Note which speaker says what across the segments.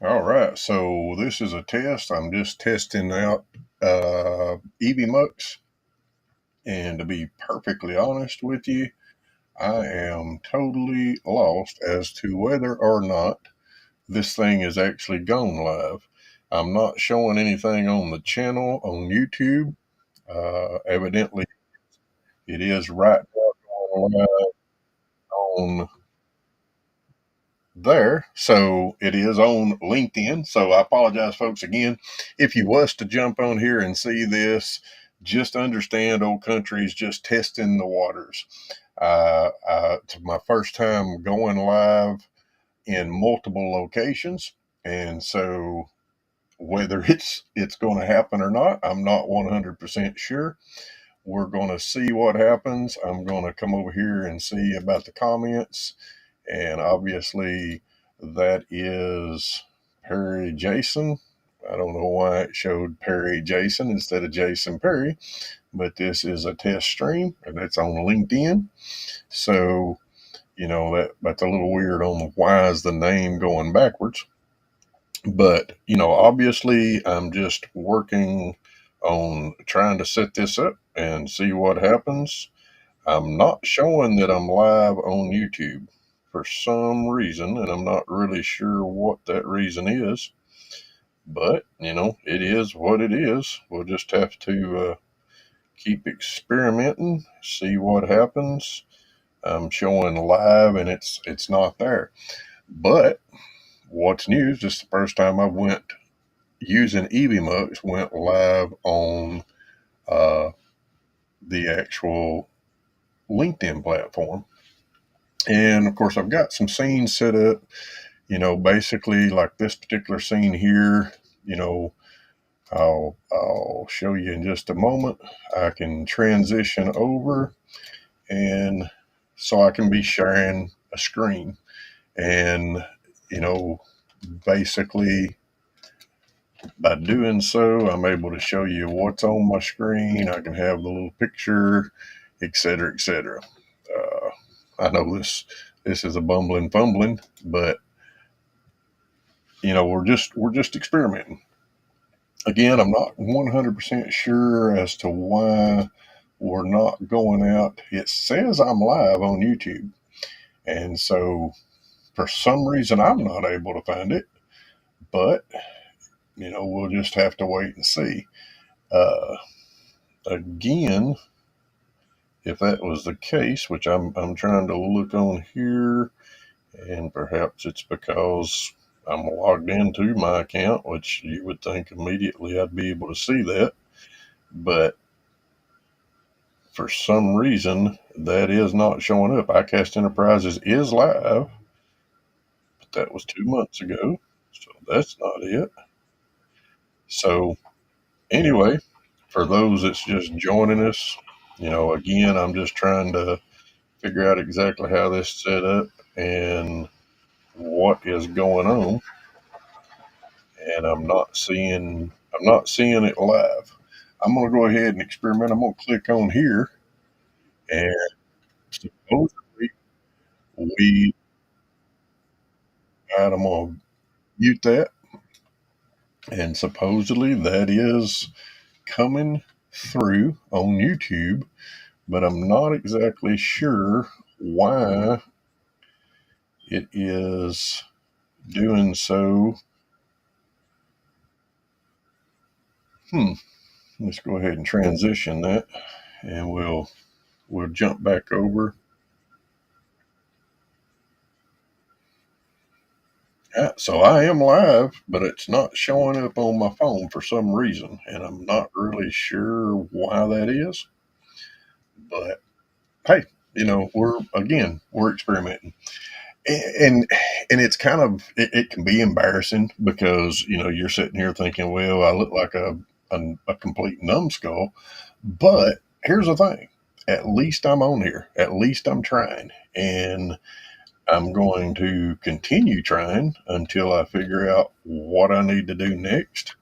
Speaker 1: All right, so this is a test. I'm just testing out EVMux, and to be perfectly honest with you, I am totally lost as to whether or not this thing is actually gone live. I'm not showing anything on the channel on YouTube. Evidently, it is right now going live on there. So it is on LinkedIn. So I apologize, folks, again. If you was to jump on here and see this, just understand Old Country is just testing the waters. It's my first time going live in multiple locations. And so whether it's going to happen or not, I'm not 100% sure. We're going to see what happens. I'm going to come over here and see about the comments. And obviously, that is Perry Jason. I don't know why it showed Perry Jason instead of Jason Perry, but this is a test stream and it's on LinkedIn. So, that's a little weird on the why is the name going backwards. But, obviously, I'm just working on trying to set this up and see what happens. I'm not showing that I'm live on YouTube for some reason, and I'm not really sure what that reason is. But, it is what it is. We'll just have to keep experimenting, see what happens. I'm showing live and it's not there. But what's new is this is the first time I went using EVMux went live on uh, the actual LinkedIn platform. And of course, I've got some scenes set up, basically like this particular scene here, you know, I'll show you in just a moment. I can transition over and so I can be sharing a screen and, you know, basically by doing so, I'm able to show you what's on my screen. I can have the little picture, et cetera, et cetera. I know this is a bumbling fumbling, but we're just experimenting. Again, I'm not 100% sure as to why we're not going out. It says I'm live on YouTube, and so for some reason I'm not able to find it. But we'll just have to wait and see. Uh, Again, if that was the case, which I'm trying to look on here, and perhaps it's because I'm logged into my account, which you would think immediately I'd be able to see that. But for some reason, that is not showing up. iCast Enterprises is live, but that was 2 months ago. So that's not it. So, anyway, for those that's just joining us, again, I'm just trying to figure out exactly how this is set up and what is going on. And I'm not seeing it live. I'm gonna go ahead and experiment. I'm gonna click on here and supposedly we I'm gonna mute that and supposedly that is coming through on YouTube, but I'm not exactly sure why it is doing so. Hmm. Let's go ahead and transition that and we'll jump back over. Yeah, so I am live, but it's not showing up on my phone for some reason, and I'm not really sure why that is. But hey, we're experimenting, and it's kind of it can be embarrassing because you're sitting here thinking, well, I look like a complete numbskull. But here's the thing: at least I'm on here. At least I'm trying, and I'm going to continue trying until I figure out what I need to do next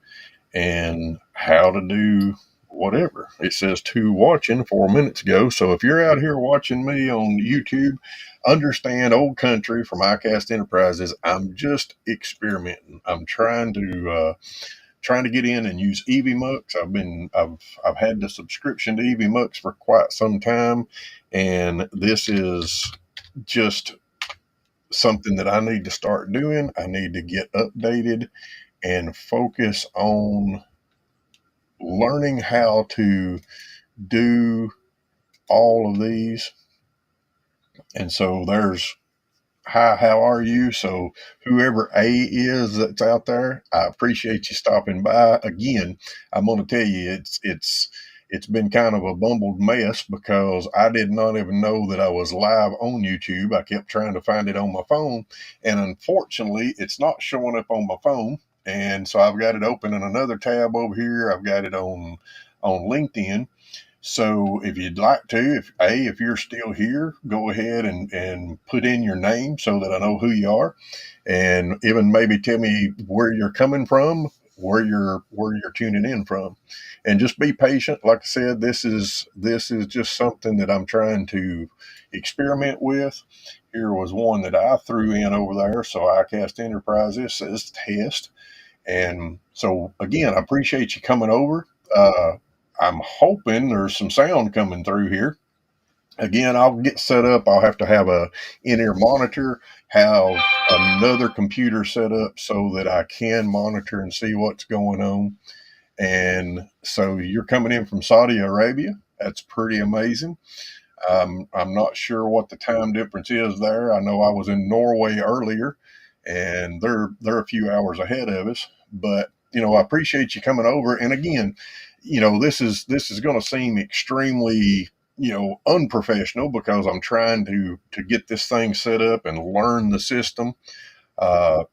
Speaker 1: and how to do whatever. It says to watching 4 minutes ago. So if you're out here watching me on YouTube, understand Old Country from iCast Enterprises. I'm just experimenting. I'm trying to get in and use EVMux. I've had the subscription to EVMux for quite some time, and this is just something that I need to start doing. I need to get updated and focus on learning how to do all of these. And so there's hi, how are you? So whoever A is that's out there, I appreciate you stopping by. Again, I'm going to tell you, it's been kind of a bumbled mess because I did not even know that I was live on YouTube. I kept trying to find it on my phone, and unfortunately, it's not showing up on my phone. And so I've got it open in another tab over here. I've got it on LinkedIn. So if you'd like to, if you're still here, go ahead and put in your name so that I know who you are, and even maybe tell me where you're coming from, where you're tuning in from, and just be patient. Like I said, this is just something that I'm trying to experiment with. Here was one that I threw in over there. So iCast Enterprises says test, and so again, I appreciate you coming over. I'm hoping there's some sound coming through here. Again, I'll get set up. I'll have to have a in-ear monitor, have another computer set up so that I can monitor and see what's going on. And so you're coming in from Saudi Arabia. That's pretty amazing. I'm not sure what the time difference is there. I know I was in Norway earlier, and they're a few hours ahead of us. But I appreciate you coming over. And again, this is going to seem extremely unprofessional because I'm trying to get this thing set up and learn the system. Uh,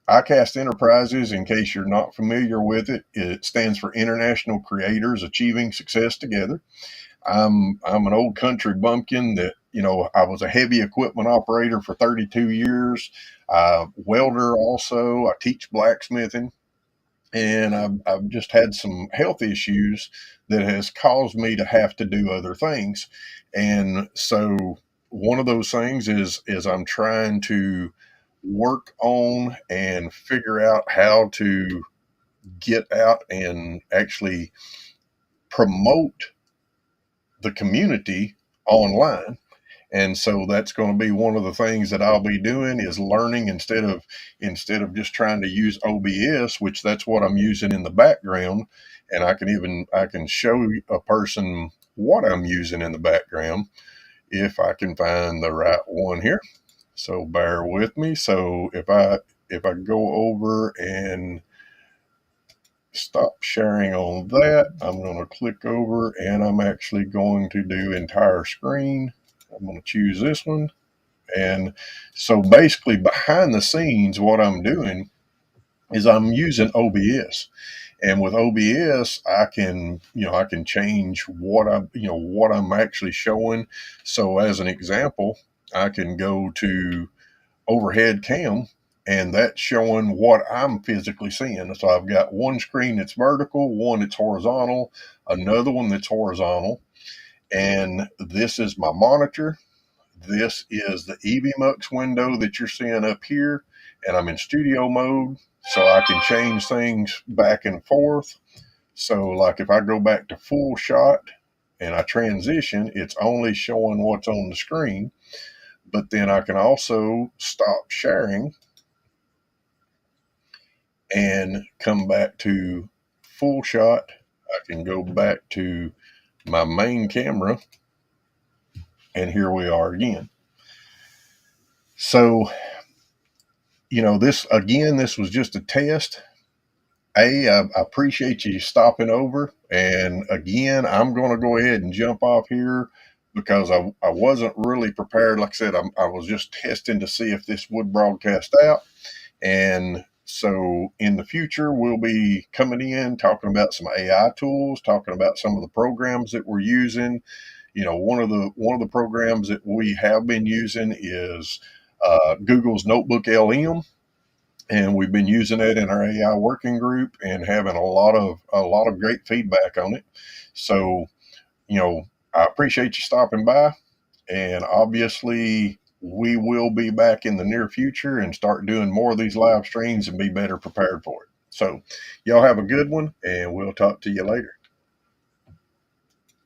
Speaker 1: iCast Enterprises, in case you're not familiar with it, it stands for International Creators Achieving Success Together. I'm an old country bumpkin that I was a heavy equipment operator for 32 years, welder also. I teach blacksmithing, and I've just had some health issues that has caused me to have to do other things, and so one of those things is I'm trying to work on and figure out how to get out and actually promote the community online. And so that's going to be one of the things that I'll be doing is learning instead of just trying to use OBS, which that's what I'm using in the background. And I can show a person what I'm using in the background if I can find the right one here. So bear with me. So if I go over and stop sharing on that, I'm going to click over and I'm actually going to do entire screen. I'm going to choose this one. And so basically behind the scenes, what I'm doing is I'm using OBS. And with OBS, I can change what I'm actually showing. So as an example, I can go to overhead cam, and that's showing what I'm physically seeing. So I've got one screen that's vertical, one that's horizontal, another one that's horizontal, and this is my monitor. This is the EVMux window that you're seeing up here, and I'm in studio mode, so I can change things back and forth. So like if I go back to full shot and I transition, it's only showing what's on the screen. But then I can also stop sharing and come back to full shot. I can go back to my main camera, and here we are again. So, this was just a test. I appreciate you stopping over. And again, I'm going to go ahead and jump off here because I wasn't really prepared. Like I said, I was just testing to see if this would broadcast out. And so in the future, we'll be coming in, talking about some AI tools, talking about some of the programs that we're using. One of the programs that we have been using is Google's Notebook LM. and we've been using it in our AI working group and having a lot of great feedback on it. So, you know, I appreciate you stopping by, and obviously we will be back in the near future and start doing more of these live streams and be better prepared for it. So, y'all have a good one, and we'll talk to you later.